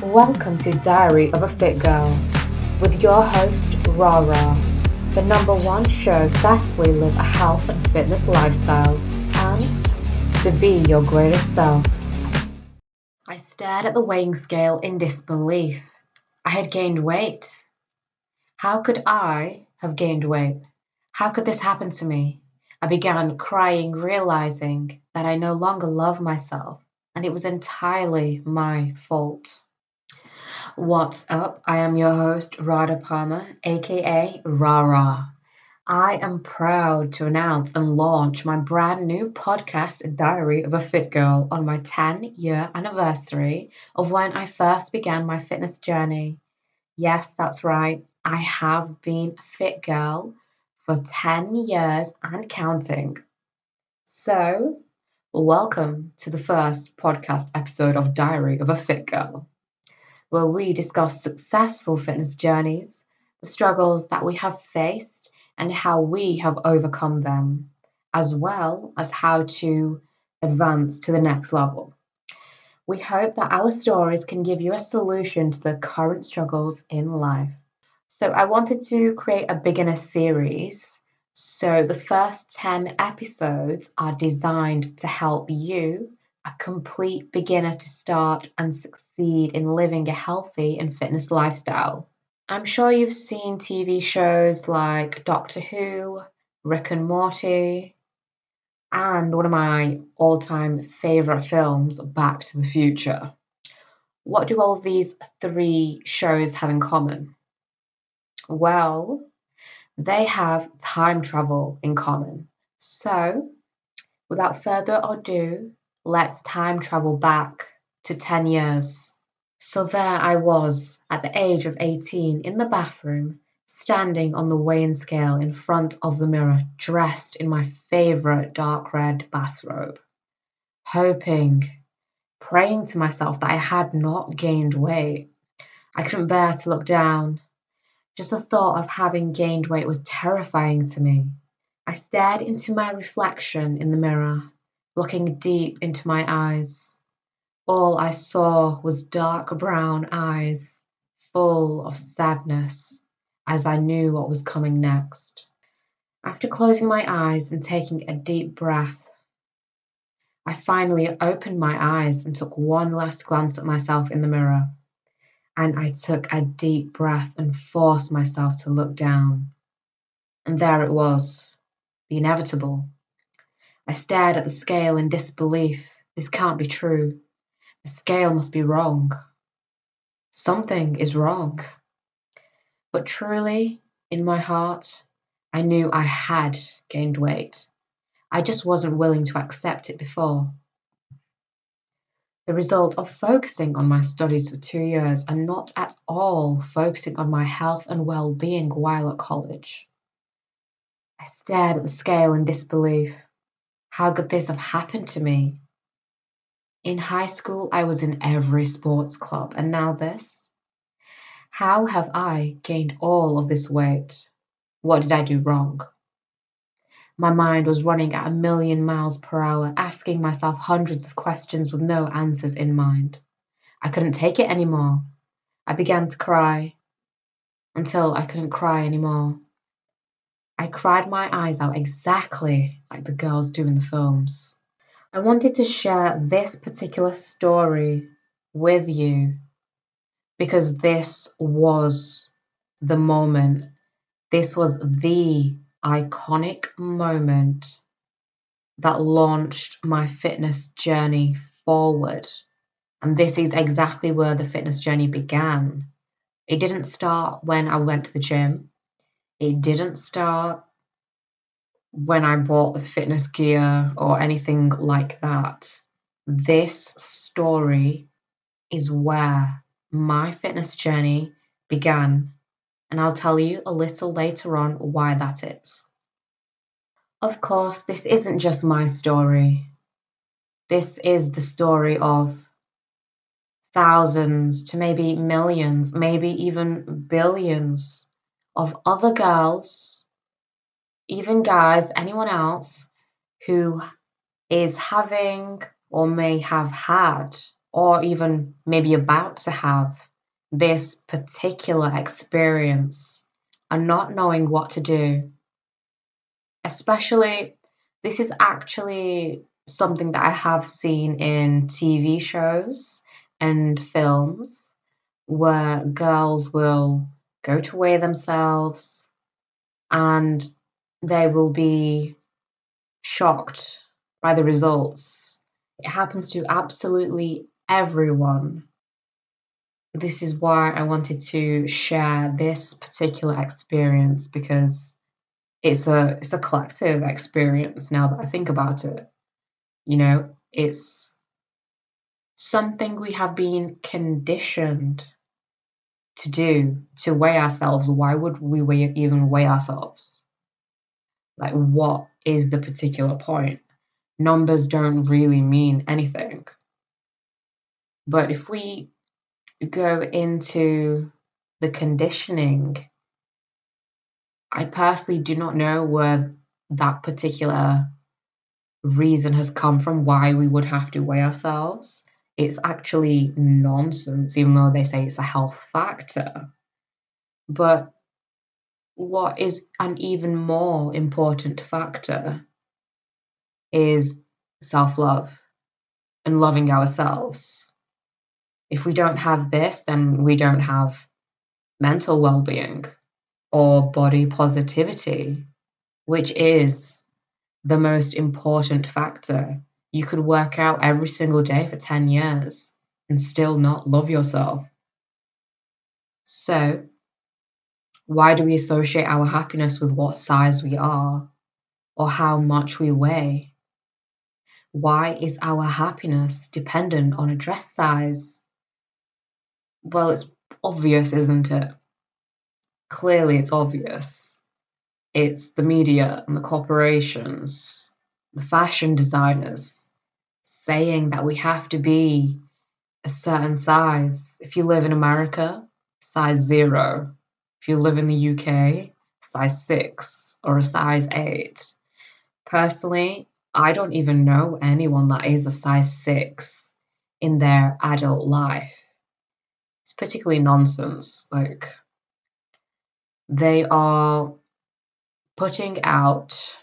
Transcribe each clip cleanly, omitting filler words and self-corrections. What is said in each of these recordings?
Welcome to Diary of a Fit Girl with your host Radha, the #1 show to successfully live a health and fitness lifestyle and to be your greatest self. I stared at the weighing scale in disbelief. I had gained weight. How could I have gained weight? How could this happen to me? I began crying, realizing that I no longer love myself and it was entirely my fault. What's up? I am your host, Radha, aka Rara. I am proud to announce and launch my brand new podcast, Diary of a Fit Girl, on my 10-year anniversary of when I first began my fitness journey. Yes, that's right. I have been a fit girl for 10 years and counting. So, welcome to the first podcast episode of Diary of a Fit Girl, where we discuss successful fitness journeys, the struggles that we have faced, and how we have overcome them, as well as how to advance to the next level. We hope that our stories can give you a solution to the current struggles in life. So, I wanted to create a beginner series. So, the first 10 episodes are designed to help you, a complete beginner, to start and succeed in living a healthy and fitness lifestyle. I'm sure you've seen TV shows like Doctor Who, Rick and Morty, and one of my all time favorite films, Back to the Future. What do all of these three shows have in common? Well, they have time travel in common. So, without further ado, let's time travel back to 10 years. So there I was at the age of 18 in the bathroom, standing on the weighing scale in front of the mirror, dressed in my favorite dark red bathrobe, hoping, praying to myself that I had not gained weight. I couldn't bear to look down. Just the thought of having gained weight was terrifying to me. I stared into my reflection in the mirror, looking deep into my eyes. All I saw was dark brown eyes, full of sadness, as I knew what was coming next. After closing my eyes and taking a deep breath, I finally opened my eyes and took one last glance at myself in the mirror. And I took a deep breath and forced myself to look down. And there it was, the inevitable. I stared at the scale in disbelief. This can't be true. The scale must be wrong. Something is wrong. But truly, in my heart, I knew I had gained weight. I just wasn't willing to accept it before. The result of focusing on my studies for 2 years and not at all focusing on my health and well-being while at college. I stared at the scale in disbelief. How could this have happened to me? In high school, I was in every sports club, and now this? How have I gained all of this weight? What did I do wrong? My mind was running at a million miles per hour, asking myself hundreds of questions with no answers in mind. I couldn't take it anymore. I began to cry until I couldn't cry anymore. I cried my eyes out exactly like the girls do in the films. I wanted to share this particular story with you because this was the moment. This was the iconic moment that launched my fitness journey forward. And this is exactly where the fitness journey began. It didn't start when I went to the gym. It didn't start when I bought the fitness gear or anything like that. This story is where my fitness journey began, and I'll tell you a little later on why that is. Of course, this isn't just my story. This is the story of thousands to maybe millions, maybe even billions of other girls, even guys, anyone else who is having or may have had or even maybe about to have this particular experience and not knowing what to do. Especially, this is actually something that I have seen in TV shows and films where girls will go to weigh themselves and they will be shocked by the results. It happens to absolutely everyone. This is why I wanted to share this particular experience because it's a collective experience now that I think about it. It's something we have been conditioned to do, to weigh ourselves. Why would we even weigh ourselves? Like, what is the particular point? Numbers don't really mean anything. But if we go into the conditioning, I personally do not know where that particular reason has come from why we would have to weigh ourselves. It's actually nonsense, even though they say it's a health factor. But what is an even more important factor is self love and loving ourselves. If we don't have this, then we don't have mental well being or body positivity, which is the most important factor. You could work out every single day for 10 years and still not love yourself. So, why do we associate our happiness with what size we are or how much we weigh? Why is our happiness dependent on a dress size? Well, it's obvious, isn't it? Clearly, it's obvious. It's the media and the corporations, the fashion designers saying that we have to be a certain size. If you live in America, size 0. If you live in the UK, size 6 or a size 8. Personally, I don't even know anyone that is a size 6 in their adult life. It's particularly nonsense. Like, they are putting out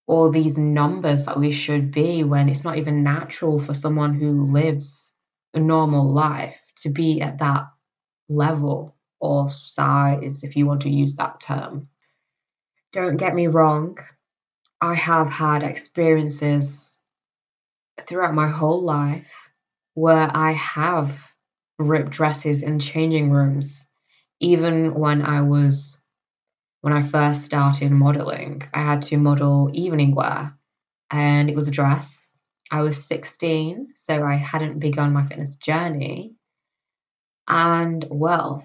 all these numbers that we should be when it's not even natural for someone who lives a normal life to be at that level or size, if you want to use that term. Don't get me wrong, I have had experiences throughout my whole life where I have ripped dresses in changing rooms, even when I first started modeling. I had to model evening wear, and it was a dress. I was 16, so I hadn't begun my fitness journey. And well,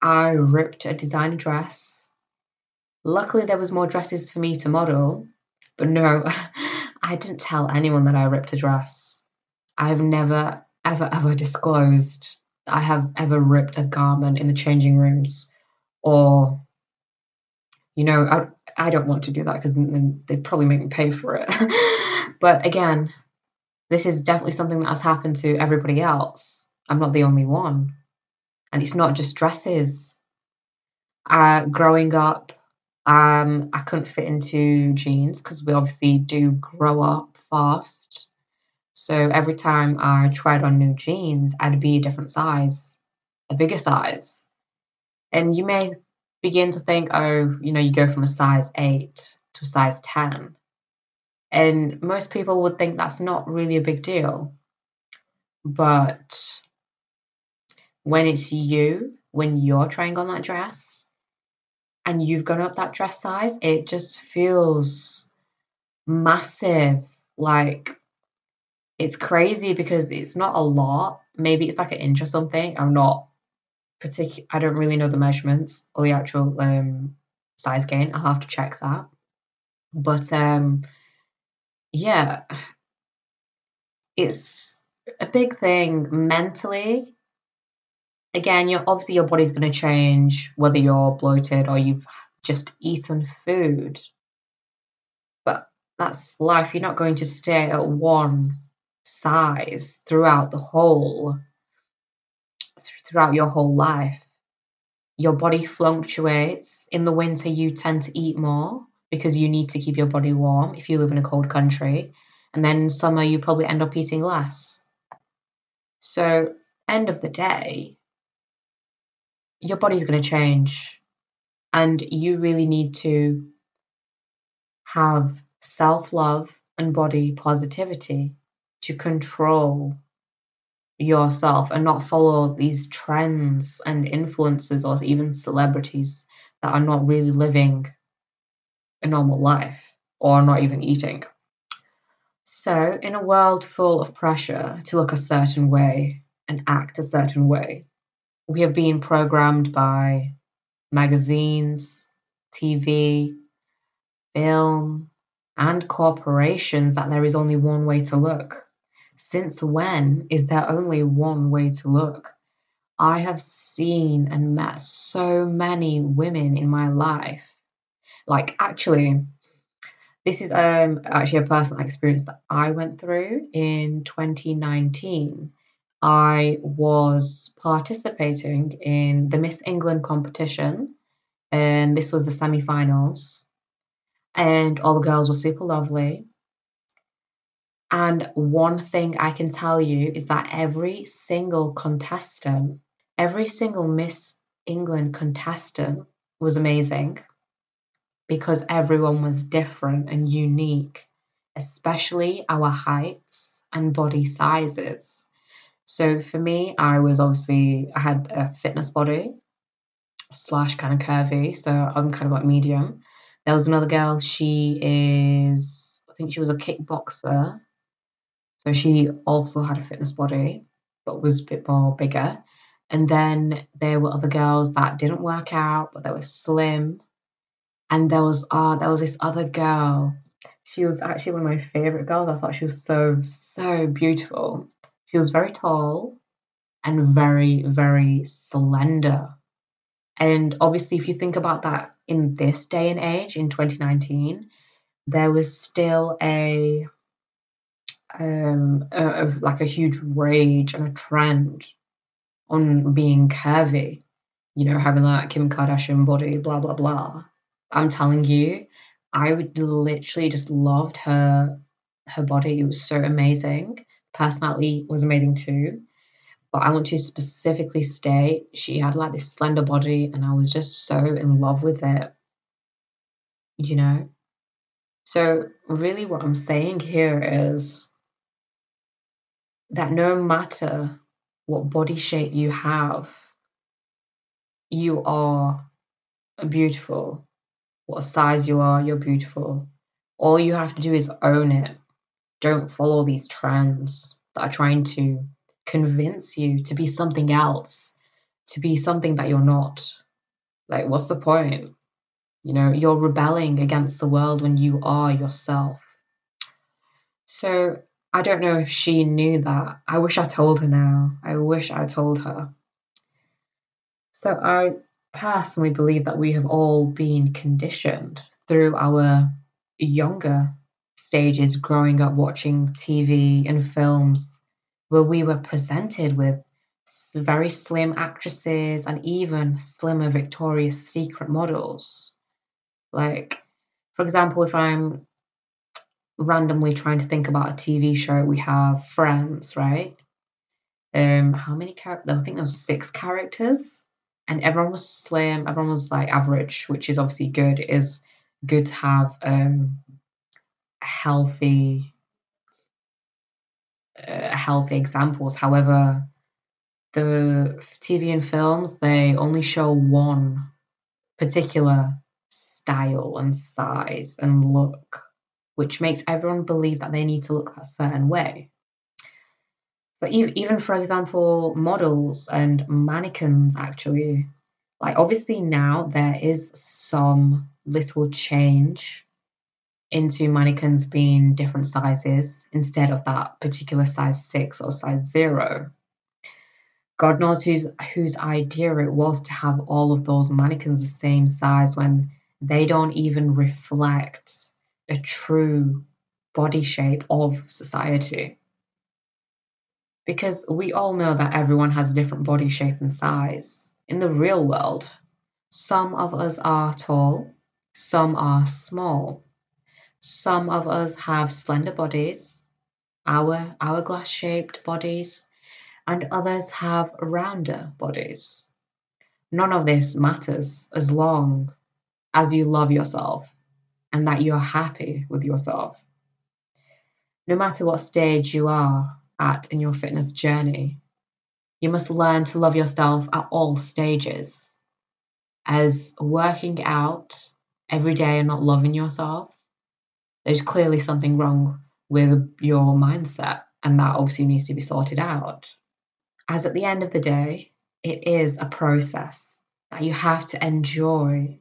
I ripped a designer dress. Luckily, there was more dresses for me to model, but no, I didn't tell anyone that I ripped a dress. I've never, ever, ever disclosed that I have ever ripped a garment in the changing rooms, or, I don't want to do that because then they'd probably make me pay for it. But again, this is definitely something that has happened to everybody else. I'm not the only one. And it's not just dresses. Growing up, I couldn't fit into jeans because we obviously do grow up fast. So every time I tried on new jeans, I'd be a different size, a bigger size. And you may begin to think, oh, you go from a size 8 to a size 10. And most people would think that's not really a big deal. But when it's you, when you're trying on that dress and you've gone up that dress size, it just feels massive. Like, it's crazy because it's not a lot. Maybe it's like an inch or something. I don't really know the measurements or the actual size gain. I'll have to check that. But yeah, it's a big thing mentally. Again, your body's going to change whether you're bloated or you've just eaten food. But that's life. You're not going to stay at one size throughout your whole life. Your body fluctuates. In the winter, you tend to eat more because you need to keep your body warm if you live in a cold country. And then in summer, you probably end up eating less. So, end of the day, your body's going to change. And you really need to have self love and body positivity to control yourself and not follow these trends and influencers or even celebrities that are not really living a normal life or not even eating. So, in a world full of pressure to look a certain way and act a certain way, we have been programmed by magazines, TV, film, and corporations that there is only one way to look. Since when is there only one way to look? I have seen and met so many women in my life. Like, actually, this is actually a personal experience that I went through in 2019. I was participating in the Miss England competition, and this was the semi-finals, and all the girls were super lovely. And one thing I can tell you is that every single Miss England contestant was amazing because everyone was different and unique, especially our heights and body sizes. So for me, I had a fitness body slash kind of curvy, so I'm kind of like medium. There was another girl, I think she was a kickboxer, so she also had a fitness body, but was a bit more bigger. And then there were other girls that didn't work out, but they were slim. And there was this other girl. She was actually one of my favorite girls. I thought she was so, so beautiful. She was very tall and very, very slender. And obviously, if you think about that in this day and age, in 2019, there was still like a huge rage and a trend on being curvy, having that Kim Kardashian body, blah, blah, blah. I'm telling you, I would literally just loved her body. It was so amazing. Personality was amazing too. But I want to specifically state she had like this slender body and I was just so in love with it, you know? So really what I'm saying here is that no matter what body shape you have, you are beautiful. What size you are, you're beautiful. All you have to do is own it. Don't follow these trends that are trying to convince you to be something else, to be something that you're not. Like, what's the point? You're rebelling against the world when you are yourself. So I don't know if she knew that. I wish I told her now. I wish I told her. So I personally believe that we have all been conditioned through our younger stages growing up watching TV and films where we were presented with very slim actresses and even slimmer Victoria's Secret models. Like, for example, if I'm randomly trying to think about a TV show, we have Friends, right? How many characters? I think there was 6 characters, and everyone was slim. Everyone was like average, which is obviously good. It is good to have healthy, healthy examples. However, the TV and films they only show one particular style and size and look, which makes everyone believe that they need to look a certain way. So even for example, models and mannequins actually, like obviously now there is some little change into mannequins being different sizes instead of that particular size 6 or size 0. God knows whose idea it was to have all of those mannequins the same size when they don't even reflect a true body shape of society. Because we all know that everyone has a different body shape and size. In the real world, some of us are tall, some are small, some of us have slender bodies, hourglass shaped bodies, and others have rounder bodies. None of this matters as long as you love yourself and that you're happy with yourself. No matter what stage you are at in your fitness journey, you must learn to love yourself at all stages. As working out every day and not loving yourself, there's clearly something wrong with your mindset, and that obviously needs to be sorted out. As at the end of the day, it is a process that you have to enjoy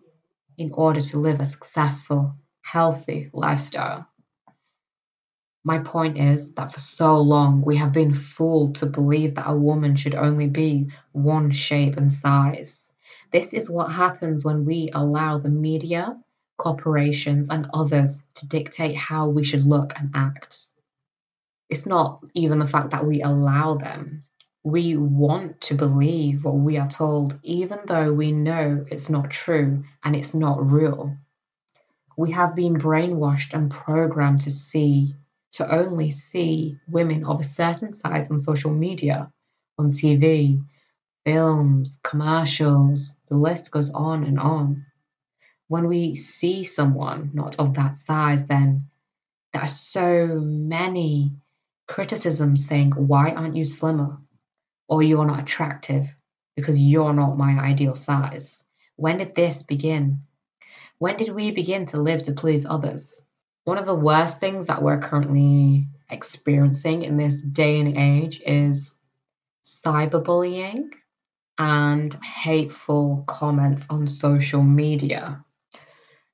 in order to live a successful, healthy lifestyle. My point is that for so long we have been fooled to believe that a woman should only be one shape and size. This is what happens when we allow the media, corporations, and others to dictate how we should look and act. It's not even the fact that we allow them. We want to believe what we are told, even though we know it's not true and it's not real. We have been brainwashed and programmed to only see women of a certain size on social media, on TV, films, commercials, the list goes on and on. When we see someone not of that size, then there are so many criticisms saying, why aren't you slimmer? Or you are not attractive because you're not my ideal size. When did this begin? When did we begin to live to please others? One of the worst things that we're currently experiencing in this day and age is cyberbullying and hateful comments on social media.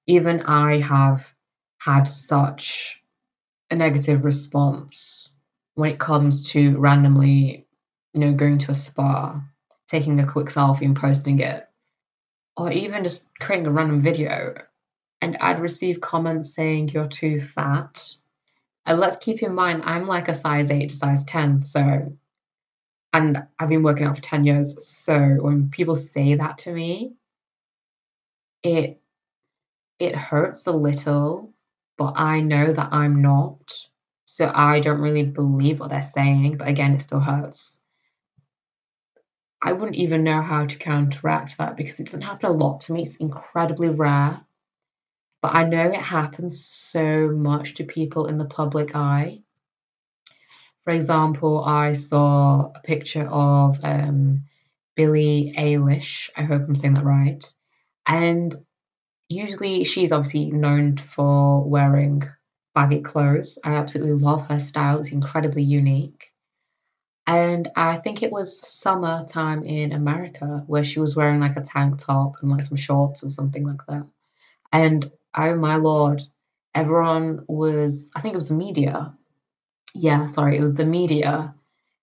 Even I have had such a negative response when it comes to randomly, going to a spa, taking a quick selfie and posting it, or even just creating a random video. And I'd receive comments saying you're too fat. And let's keep in mind, I'm like a size 8 to size 10. So, and I've been working out for 10 years. So when people say that to me, it it hurts a little, but I know that I'm not. So I don't really believe what they're saying, but again, it still hurts. I wouldn't even know how to counteract that because it doesn't happen a lot to me. It's incredibly rare, but I know it happens so much to people in the public eye. For example, I saw a picture of Billie Eilish. I hope I'm saying that right. And usually she's obviously known for wearing baggy clothes. I absolutely love her style, it's incredibly unique. And I think it was summertime in America where she was wearing like a tank top and like some shorts or something like that. And oh my lord, everyone was, I think it was the media. Yeah, sorry, it was the media.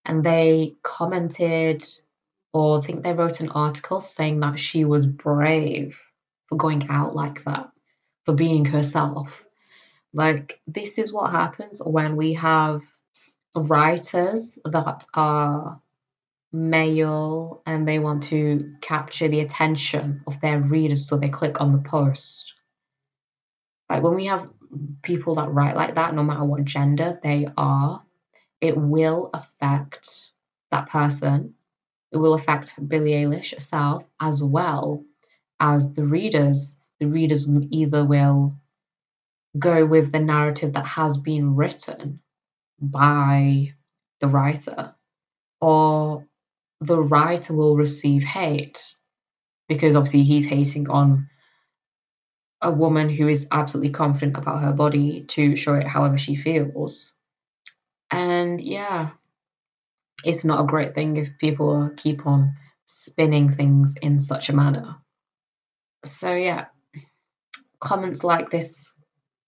And they commented, or I think they wrote an article saying that she was brave for going out like that, for being herself. Like, this is what happens when we have writers that are male and they want to capture the attention of their readers so they click on the post. Like, when we have people that write like that, no matter what gender they are, it will affect that person. It will affect Billie Eilish herself as well as the readers. The readers either will go with the narrative that has been written by the writer, or the writer will receive hate because obviously he's hating on a woman who is absolutely confident about her body to show it however she feels. And yeah, it's not a great thing if people keep on spinning things in such a manner. So yeah, comments like this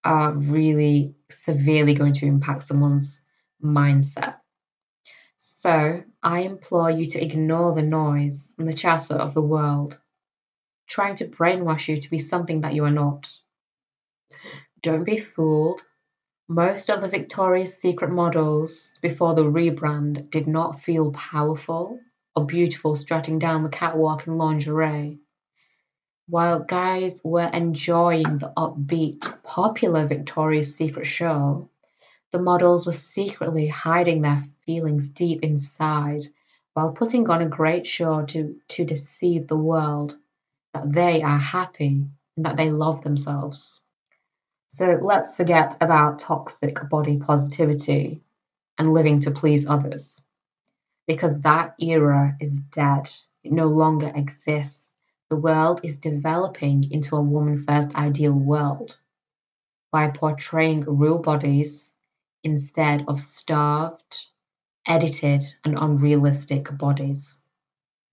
are really severely going to impact someone's mindset. So I implore you to ignore the noise and the chatter of the world, trying to brainwash you to be something that you are not. Don't be fooled. Most of the Victoria's Secret models before the rebrand did not feel powerful or beautiful strutting down the catwalk in lingerie. While guys were enjoying the upbeat, popular Victoria's Secret show, the models were secretly hiding their feelings deep inside while putting on a great show to deceive the world that they are happy and that they love themselves. So let's forget about toxic body positivity and living to please others because that era is dead. It no longer exists. The world is developing into a woman first ideal world by portraying real bodies instead of starved, edited, and unrealistic bodies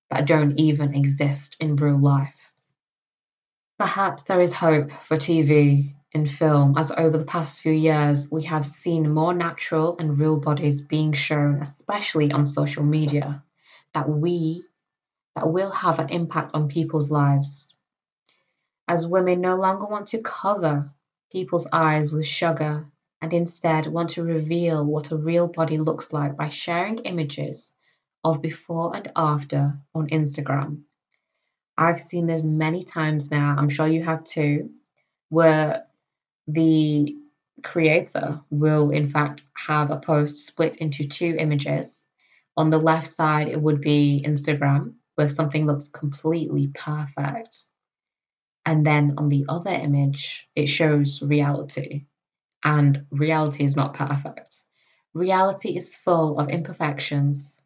that don't even exist in real life. Perhaps there is hope for TV and film, as over the past few years we have seen more natural and real bodies being shown, especially on social media, that we that will have an impact on people's lives. As women no longer want to cover people's eyes with sugar and instead want to reveal what a real body looks like by sharing images of before and after on Instagram. I've seen this many times now, I'm sure you have too, where the creator will in fact have a post split into two images. On the left side, it would be Instagram, where something looks completely perfect. And then on the other image, it shows reality. And reality is not perfect. Reality is full of imperfections.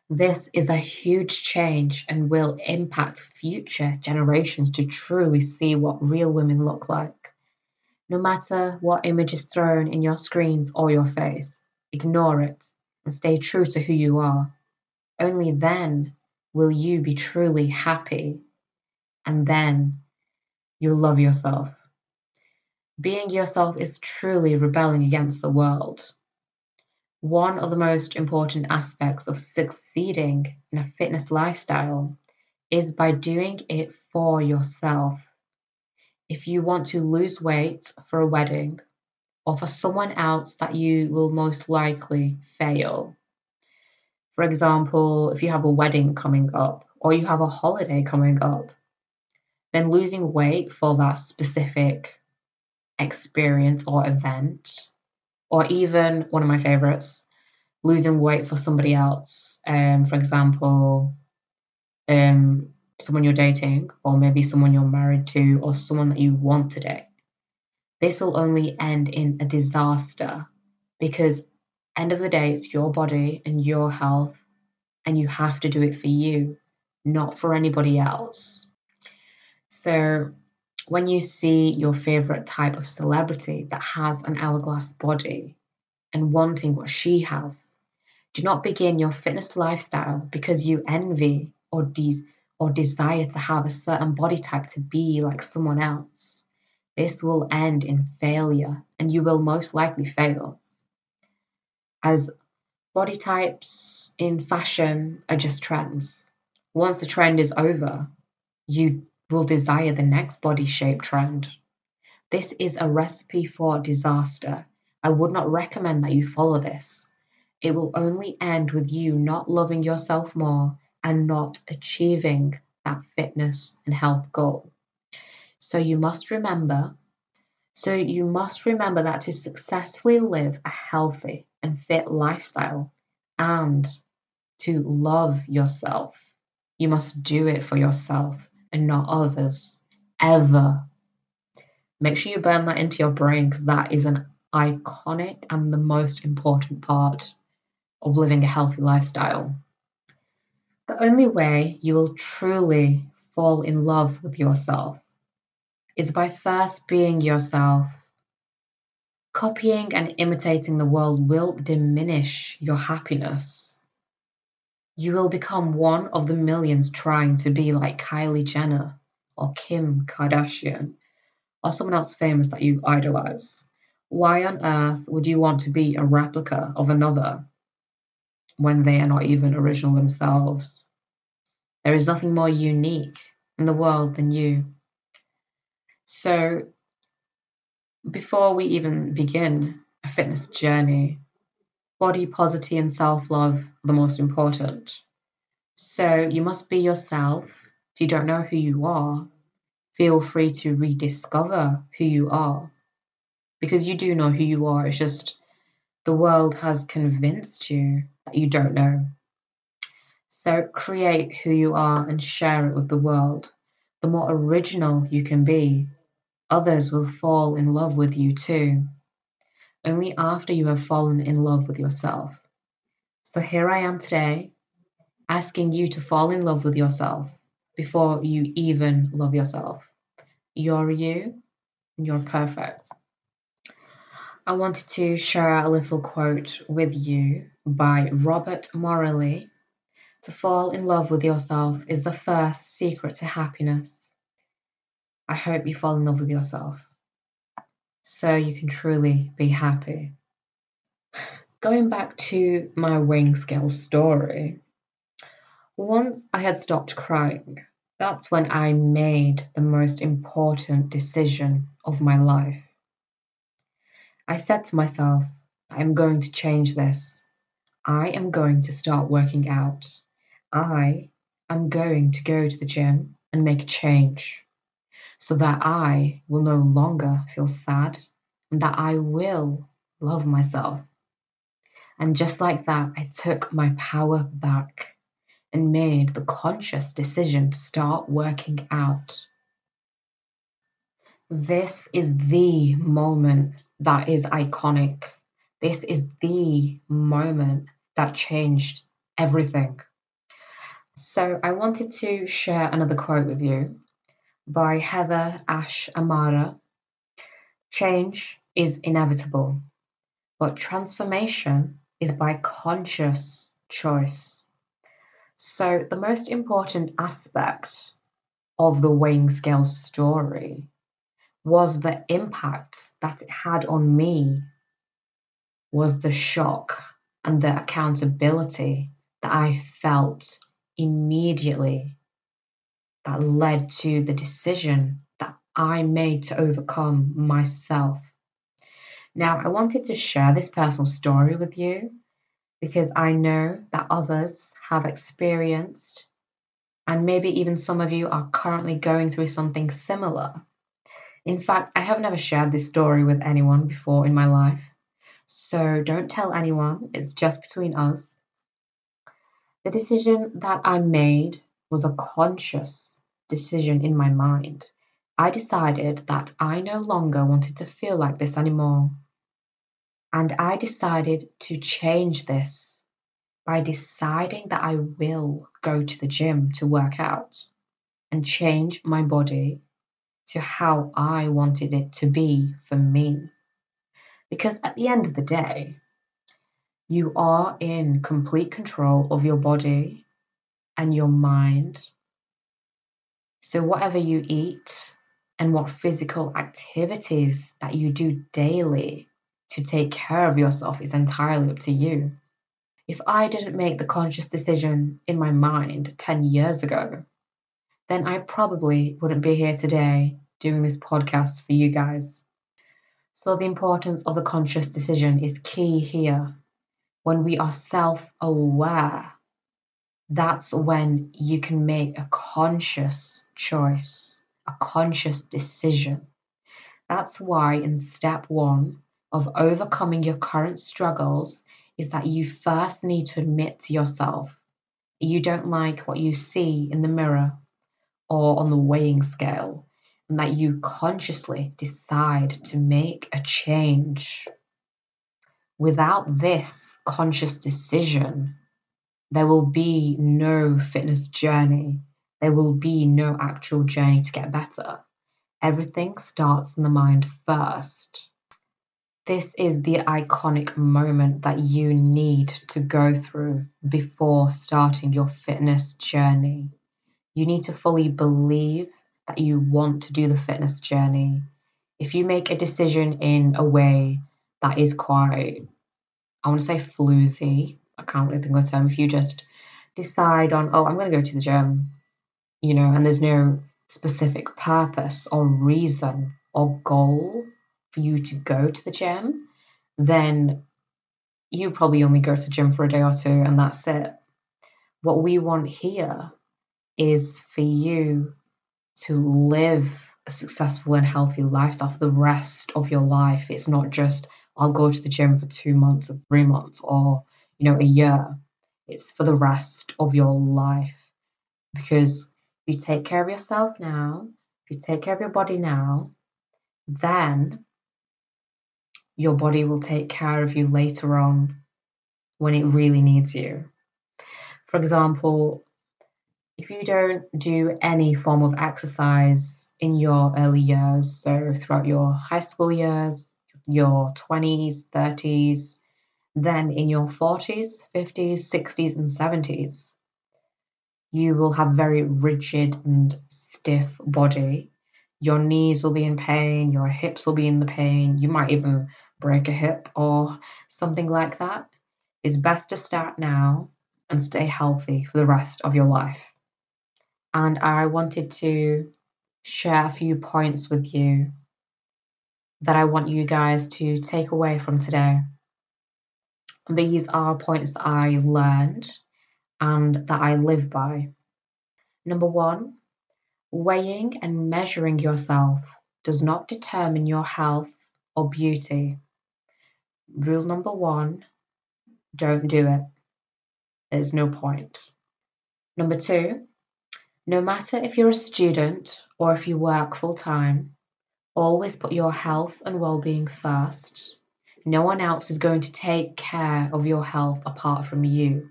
This is a huge change and will impact future generations to truly see what real women look like. No matter what image is thrown in your screens or your face, ignore it and stay true to who you are. Only then will you be truly happy, and then you'll love yourself. Being yourself is truly rebelling against the world. One of the most important aspects of succeeding in a fitness lifestyle is by doing it for yourself. If you want to lose weight for a wedding or for someone else that you will most likely fail, for example, if you have a wedding coming up or you have a holiday coming up, then losing weight for that specific experience or event, or even one of my favorites, losing weight for somebody else, for example, um, someone you're dating, or maybe someone you're married to, or someone that you want to date. This will only end in a disaster because end of the day, it's your body and your health, and you have to do it for you, not for anybody else. So when you see your favorite type of celebrity that has an hourglass body and wanting what she has, do not begin your fitness lifestyle because you envy or desire to have a certain body type to be like someone else. This will end in failure and you will most likely fail. As body types in fashion are just trends. Once the trend is over, you will desire the next body shape trend. This is a recipe for disaster. I would not recommend that you follow this. It will only end with you not loving yourself more and not achieving that fitness and health goal. So you must remember that to successfully live a healthy and fit lifestyle and to love yourself, you must do it for yourself and not others. Ever. Make sure you burn that into your brain because that is an iconic and the most important part of living a healthy lifestyle. The only way you will truly fall in love with yourself is by first being yourself. Copying and imitating the world will diminish your happiness. You will become one of the millions trying to be like Kylie Jenner or Kim Kardashian or someone else famous that you idolize. Why on earth would you want to be a replica of another when they are not even original themselves? There is nothing more unique in the world than you. So, before we even begin, a fitness journey. Body positivity and self-love are the most important. So you must be yourself. If you don't know who you are, feel free to rediscover who you are, because you do know who you are. It's just the world has convinced you that you don't know. So create who you are and share it with the world. The more original you can be, others will fall in love with you too, only after you have fallen in love with yourself. So here I am today, asking you to fall in love with yourself before you even love yourself. You're you, and you're perfect. I wanted to share a little quote with you by Robert Morley. To fall in love with yourself is the first secret to happiness. I hope you fall in love with yourself so you can truly be happy. Going back to my weighing scale story, once I had stopped crying, that's when I made the most important decision of my life. I said to myself, I am going to change this. I am going to start working out. I am going to go to the gym and make a change so that I will no longer feel sad and that I will love myself. And just like that, I took my power back and made the conscious decision to start working out. This is the moment that is iconic. This is the moment that changed everything. So I wanted to share another quote with you by Heather Ash Amara. Change is inevitable, but transformation is by conscious choice. So the most important aspect of the weighing scale story was the impact that it had on me, was the shock and the accountability that I felt immediately that led to the decision that I made to overcome myself. Now, I wanted to share this personal story with you because I know that others have experienced, and maybe even some of you are currently going through something similar. In fact, I have never shared this story with anyone before in my life, so don't tell anyone, it's just between us. The decision that I made was a conscious decision in my mind. I decided that I no longer wanted to feel like this anymore. And I decided to change this by deciding that I will go to the gym to work out and change my body to how I wanted it to be for me. Because at the end of the day, you are in complete control of your body and your mind. So, whatever you eat and what physical activities that you do daily to take care of yourself is entirely up to you. If I didn't make the conscious decision in my mind 10 years ago, then I probably wouldn't be here today doing this podcast for you guys. So, the importance of the conscious decision is key here. When we are self aware, that's when you can make a conscious choice, a conscious decision. That's why, in step one of overcoming your current struggles, is that you first need to admit to yourself you don't like what you see in the mirror or on the weighing scale, and that you consciously decide to make a change. Without this conscious decision, there will be no fitness journey. There will be no actual journey to get better. Everything starts in the mind first. This is the iconic moment that you need to go through before starting your fitness journey. You need to fully believe that you want to do the fitness journey. If you make a decision in a way that is quite, I want to say floozy, I can't really think of the term. If you just decide on, oh, I'm going to go to the gym, and there's no specific purpose or reason or goal for you to go to the gym, then you probably only go to the gym for a day or two and that's it. What we want here is for you to live a successful and healthy lifestyle for the rest of your life. It's not just, I'll go to the gym for 2 months or 3 months or, a year. It's for the rest of your life. Because if you take care of yourself now, if you take care of your body now, then your body will take care of you later on when it really needs you. For example, if you don't do any form of exercise in your early years, so throughout your high school years, your 20s, 30s, then in your 40s, 50s, 60s, and 70s, you will have very rigid and stiff body. Your knees will be in pain, your hips will be in the pain, you might even break a hip or something like that. It's best to start now and stay healthy for the rest of your life. And I wanted to share a few points with you that I want you guys to take away from today. These are points that I learned and that I live by. Number one, weighing and measuring yourself does not determine your health or beauty. Rule number one, don't do it. There's no point. Number two, no matter if you're a student or if you work full time, always put your health and well-being first. No one else is going to take care of your health apart from you.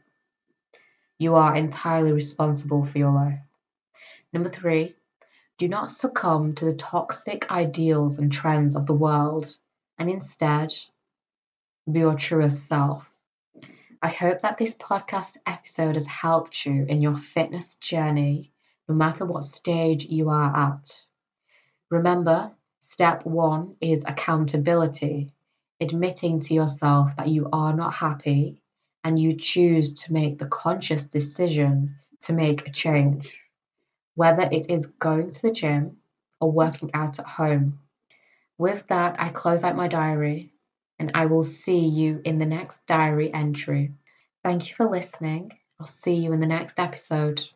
You are entirely responsible for your life. Number three, do not succumb to the toxic ideals and trends of the world, and instead be your truest self. I hope that this podcast episode has helped you in your fitness journey, no matter what stage you are at. Remember, step one is accountability, admitting to yourself that you are not happy and you choose to make the conscious decision to make a change, whether it is going to the gym or working out at home. With that, I close out my diary and I will see you in the next diary entry. Thank you for listening. I'll see you in the next episode.